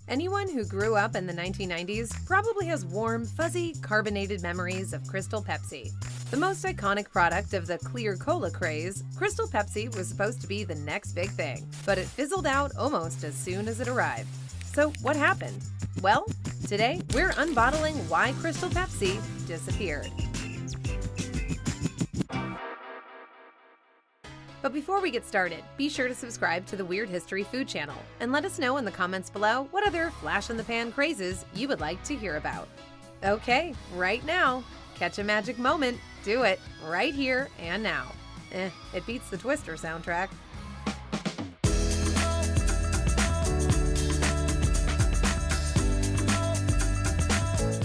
Anyone who grew up in the 1990s probably has warm, fuzzy, carbonated memories of Crystal Pepsi. The most iconic product of the clear Cola Craze, Crystal Pepsi was supposed to be the next big thing, but it fizzled out almost as soon as it arrived. So what happened? Well, today we're unbottling why Crystal Pepsi disappeared. But before we get started, be sure to subscribe to the Weird History Food channel and let us know in the comments below what other flash-in-the-pan crazes you would like to hear about. Okay, right now, catch a magic moment, do it, right here and now. It beats the Twister soundtrack.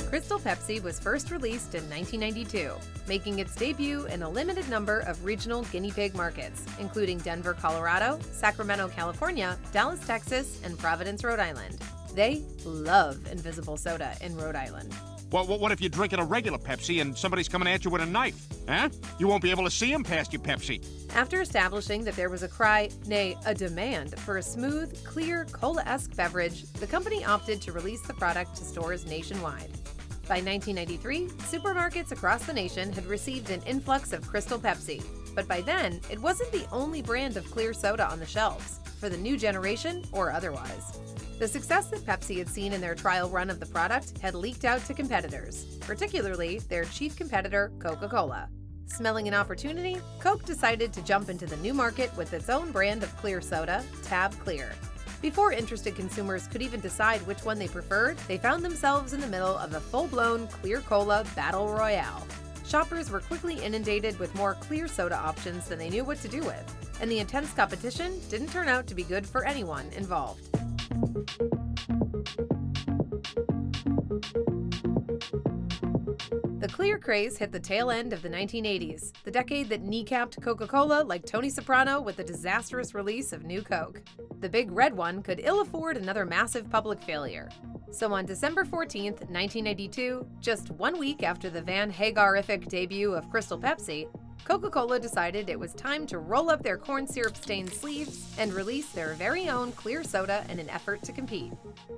Crystal Pepsi was first released in 1992, making its debut in a limited number of regional guinea pig markets, including Denver, Colorado, Sacramento, California, Dallas, Texas, and Providence, Rhode Island. They love invisible soda in Rhode Island. Well, what if you're drinking a regular Pepsi and somebody's coming at you with a knife? Huh? You won't be able to see them past your Pepsi. After establishing that there was a cry, nay, a demand, for a smooth, clear, cola-esque beverage, the company opted to release the product to stores nationwide. By 1993, supermarkets across the nation had received an influx of Crystal Pepsi, but by then, it wasn't the only brand of clear soda on the shelves, for the new generation or otherwise. The success that Pepsi had seen in their trial run of the product had leaked out to competitors, particularly their chief competitor, Coca-Cola. Smelling an opportunity, Coke decided to jump into the new market with its own brand of clear soda, Tab Clear. Before interested consumers could even decide which one they preferred, they found themselves in the middle of a full-blown clear cola battle royale. Shoppers were quickly inundated with more clear soda options than they knew what to do with, and the intense competition didn't turn out to be good for anyone involved. The clear craze hit the tail end of the 1980s, the decade that kneecapped Coca-Cola like Tony Soprano with the disastrous release of New Coke. The big red one could ill afford another massive public failure. So on December 14, 1992, just 1 week after the Van Hagar-ific debut of Crystal Pepsi, Coca-Cola decided it was time to roll up their corn syrup-stained sleeves and release their very own clear soda in an effort to compete.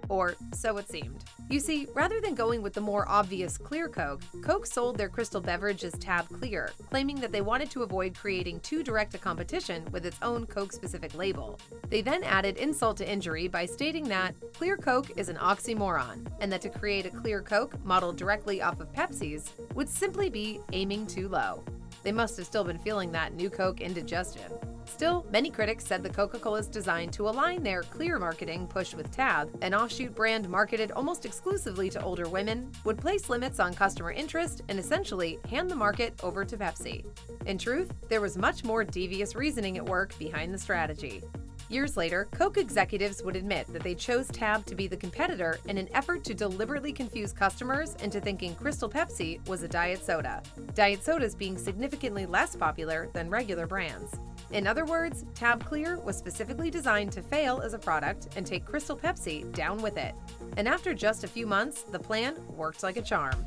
Or so it seemed. You see, rather than going with the more obvious clear Coke, Coke sold their crystal beverage as Tab Clear, claiming that they wanted to avoid creating too direct a competition with its own Coke-specific label. They then added insult to injury by stating that clear Coke is an oxymoron, and that to create a clear Coke modeled directly off of Pepsi's would simply be aiming too low. They must have still been feeling that New Coke indigestion. Still, many critics said the Coca-Cola's design to align their clear marketing push with Tab, an offshoot brand marketed almost exclusively to older women, would place limits on customer interest and essentially hand the market over to Pepsi. In truth, there was much more devious reasoning at work behind the strategy. Years later, Coke executives would admit that they chose Tab to be the competitor in an effort to deliberately confuse customers into thinking Crystal Pepsi was a diet soda, diet sodas being significantly less popular than regular brands. In other words, Tab Clear was specifically designed to fail as a product and take Crystal Pepsi down with it. And after just a few months, the plan worked like a charm.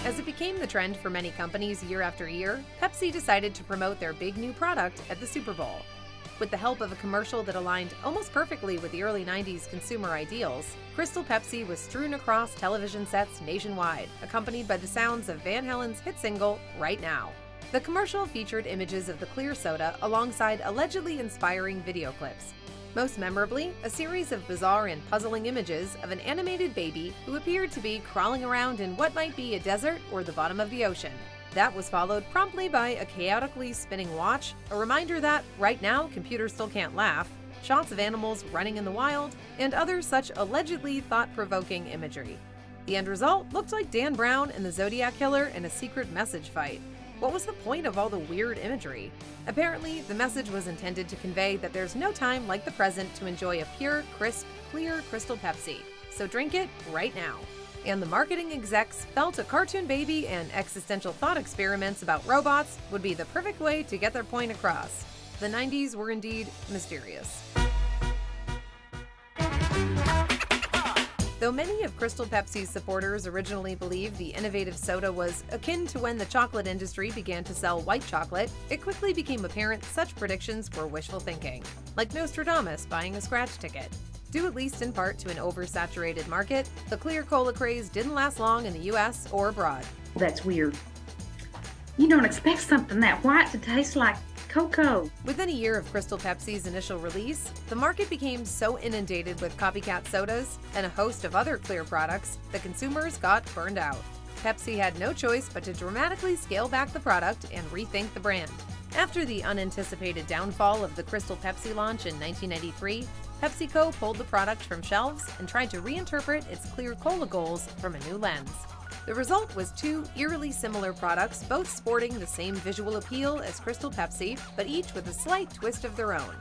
As it became the trend for many companies year after year, Pepsi decided to promote their big new product at the Super Bowl. With the help of a commercial that aligned almost perfectly with the early 90s consumer ideals, Crystal Pepsi was strewn across television sets nationwide, accompanied by the sounds of Van Halen's hit single, Right Now. The commercial featured images of the clear soda alongside allegedly inspiring video clips. Most memorably, a series of bizarre and puzzling images of an animated baby who appeared to be crawling around in what might be a desert or the bottom of the ocean. That was followed promptly by a chaotically spinning watch, a reminder that, right now, computers still can't laugh, shots of animals running in the wild, and other such allegedly thought-provoking imagery. The end result looked like Dan Brown and the Zodiac Killer in a secret message fight. What was the point of all the weird imagery? Apparently, the message was intended to convey that there's no time like the present to enjoy a pure, crisp, clear Crystal Pepsi. So drink it right now. And the marketing execs felt a cartoon baby and existential thought experiments about robots would be the perfect way to get their point across. The 90s were indeed mysterious. Though many of Crystal Pepsi's supporters originally believed the innovative soda was akin to when the chocolate industry began to sell white chocolate, it quickly became apparent such predictions were wishful thinking, like Nostradamus buying a scratch ticket. Due at least in part to an oversaturated market, the clear cola craze didn't last long in the US or abroad. That's weird. You don't expect something that white to taste like cocoa. Within a year of Crystal Pepsi's initial release, the market became so inundated with copycat sodas and a host of other clear products that consumers got burned out. Pepsi had no choice but to dramatically scale back the product and rethink the brand. After the unanticipated downfall of the Crystal Pepsi launch in 1993, PepsiCo pulled the product from shelves and tried to reinterpret its clear cola goals from a new lens. The result was two eerily similar products, both sporting the same visual appeal as Crystal Pepsi, but each with a slight twist of their own.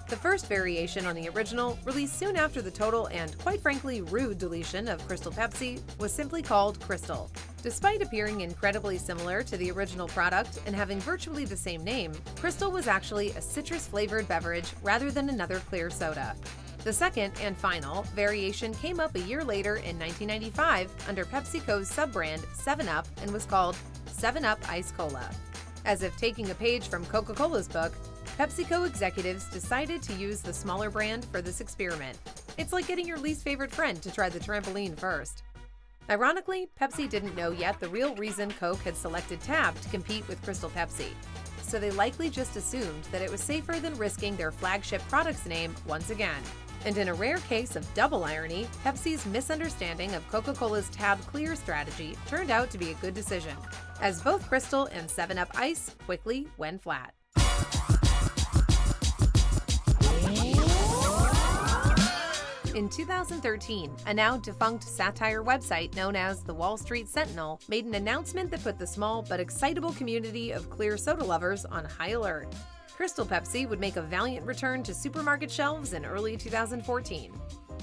The first variation on the original, released soon after the total and, quite frankly, rude deletion of Crystal Pepsi, was simply called Crystal. Despite appearing incredibly similar to the original product and having virtually the same name, Crystal was actually a citrus-flavored beverage rather than another clear soda. The second and final variation came up a year later in 1995 under PepsiCo's sub-brand 7-Up and was called 7-Up Ice Cola. As if taking a page from Coca-Cola's book, PepsiCo executives decided to use the smaller brand for this experiment. It's like getting your least favorite friend to try the trampoline first. Ironically, Pepsi didn't know yet the real reason Coke had selected Tab to compete with Crystal Pepsi, so they likely just assumed that it was safer than risking their flagship product's name once again. And in a rare case of double irony, Pepsi's misunderstanding of Coca-Cola's Tab Clear strategy turned out to be a good decision, as both Crystal and 7-Up Ice quickly went flat. In 2013, a now defunct satire website known as the Wall Street Sentinel made an announcement that put the small but excitable community of clear soda lovers on high alert. Crystal Pepsi would make a valiant return to supermarket shelves in early 2014.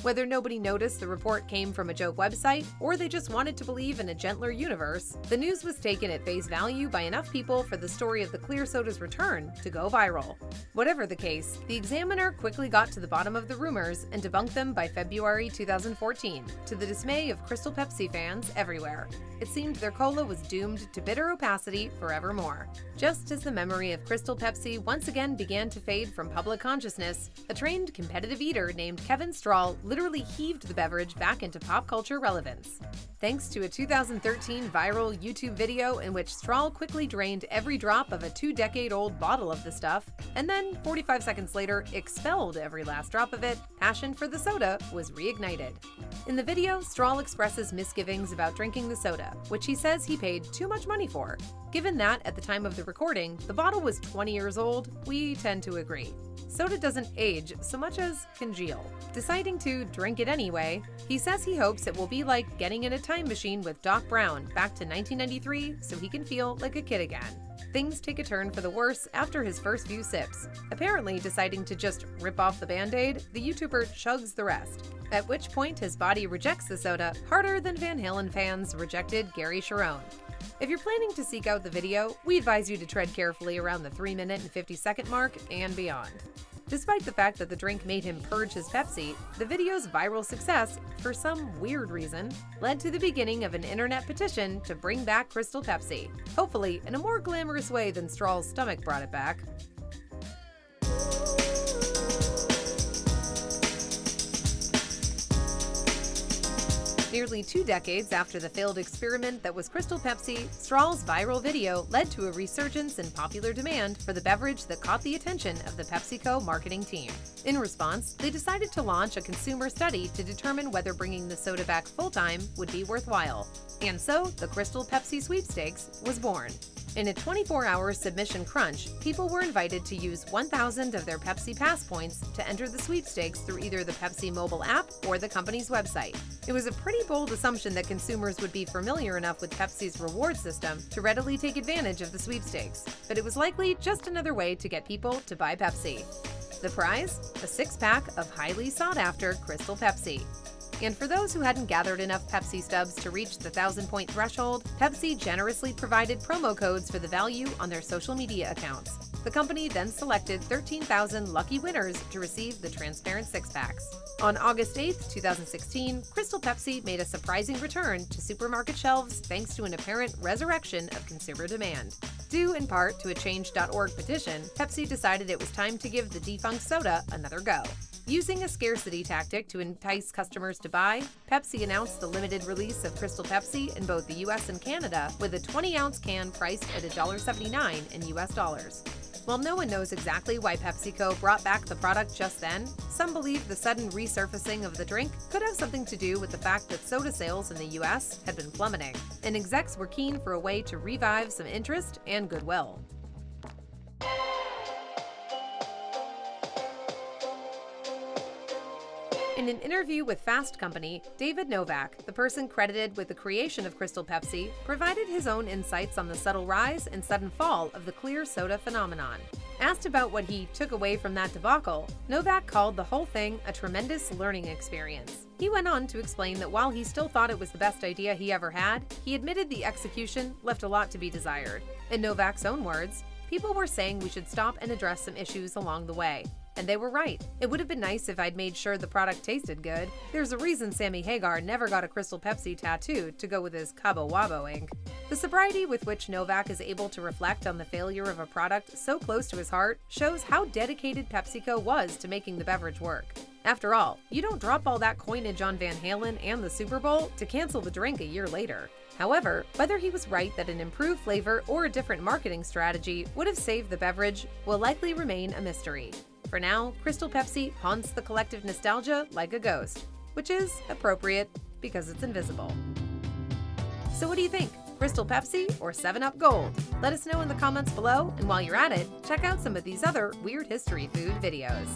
Whether nobody noticed the report came from a joke website or they just wanted to believe in a gentler universe, the news was taken at face value by enough people for the story of the clear soda's return to go viral. Whatever the case, the Examiner quickly got to the bottom of the rumors and debunked them by February 2014, to the dismay of Crystal Pepsi fans everywhere. It seemed their cola was doomed to bitter opacity forevermore. Just as the memory of Crystal Pepsi once again began to fade from public consciousness, a trained competitive eater named Kevin Strahl literally heaved the beverage back into pop culture relevance. Thanks to a 2013 viral YouTube video in which Strahl quickly drained every drop of a 2-decade-old bottle of the stuff, and then 45 seconds later expelled every last drop of it, passion for the soda was reignited. In the video, Strahl expresses misgivings about drinking the soda, which he says he paid too much money for. Given that, at the time of the recording, the bottle was 20 years old, we tend to agree. Soda doesn't age so much as congeal. Deciding to drink it anyway, he says he hopes it will be like getting in a time machine with Doc Brown back to 1993 so he can feel like a kid again. Things take a turn for the worse after his first few sips. Apparently deciding to just rip off the Band-Aid, the YouTuber chugs the rest, at which point his body rejects the soda harder than Van Halen fans rejected Gary Cherone. If you're planning to seek out the video, we advise you to tread carefully around the 3-minute and 50-second mark and beyond. Despite the fact that the drink made him purge his Pepsi, the video's viral success, for some weird reason, led to the beginning of an internet petition to bring back Crystal Pepsi, hopefully in a more glamorous way than Strahl's stomach brought it back. Nearly 2 decades after the failed experiment that was Crystal Pepsi, Strahl's viral video led to a resurgence in popular demand for the beverage that caught the attention of the PepsiCo marketing team. In response, they decided to launch a consumer study to determine whether bringing the soda back full-time would be worthwhile. And so, the Crystal Pepsi Sweepstakes was born. In a 24-hour submission crunch, people were invited to use 1,000 of their Pepsi Pass points to enter the sweepstakes through either the Pepsi mobile app or the company's website. It was a pretty bold assumption that consumers would be familiar enough with Pepsi's reward system to readily take advantage of the sweepstakes, but it was likely just another way to get people to buy Pepsi. The prize? A 6-pack of highly sought-after Crystal Pepsi. And for those who hadn't gathered enough Pepsi stubs to reach the 1,000-point threshold, Pepsi generously provided promo codes for the value on their social media accounts. The company then selected 13,000 lucky winners to receive the transparent six-packs. On August 8, 2016, Crystal Pepsi made a surprising return to supermarket shelves thanks to an apparent resurrection of consumer demand. Due in part to a Change.org petition, Pepsi decided it was time to give the defunct soda another go. Using a scarcity tactic to entice customers to buy, Pepsi announced the limited release of Crystal Pepsi in both the US and Canada with a 20-ounce can priced at $1.79 in US dollars. While no one knows exactly why PepsiCo brought back the product just then, some believe the sudden resurfacing of the drink could have something to do with the fact that soda sales in the US had been plummeting, and execs were keen for a way to revive some interest and goodwill. In an interview with Fast Company, David Novak, the person credited with the creation of Crystal Pepsi, provided his own insights on the subtle rise and sudden fall of the clear soda phenomenon. Asked about what he took away from that debacle, Novak called the whole thing a tremendous learning experience. He went on to explain that while he still thought it was the best idea he ever had, he admitted the execution left a lot to be desired. In Novak's own words, "People were saying we should stop and address some issues along the way. And they were right. It would have been nice if I'd made sure the product tasted good. There's a reason Sammy Hagar never got a Crystal Pepsi tattoo to go with his Cabo Wabo ink." The sobriety with which Novak is able to reflect on the failure of a product so close to his heart shows how dedicated PepsiCo was to making the beverage work. After all, you don't drop all that coinage on Van Halen and the Super Bowl to cancel the drink a year later. However, whether he was right that an improved flavor or a different marketing strategy would have saved the beverage will likely remain a mystery. For now, Crystal Pepsi haunts the collective nostalgia like a ghost, which is appropriate because it's invisible. So what do you think? Crystal Pepsi or 7-Up Gold? Let us know in the comments below, and while you're at it, check out some of these other Weird History Food videos.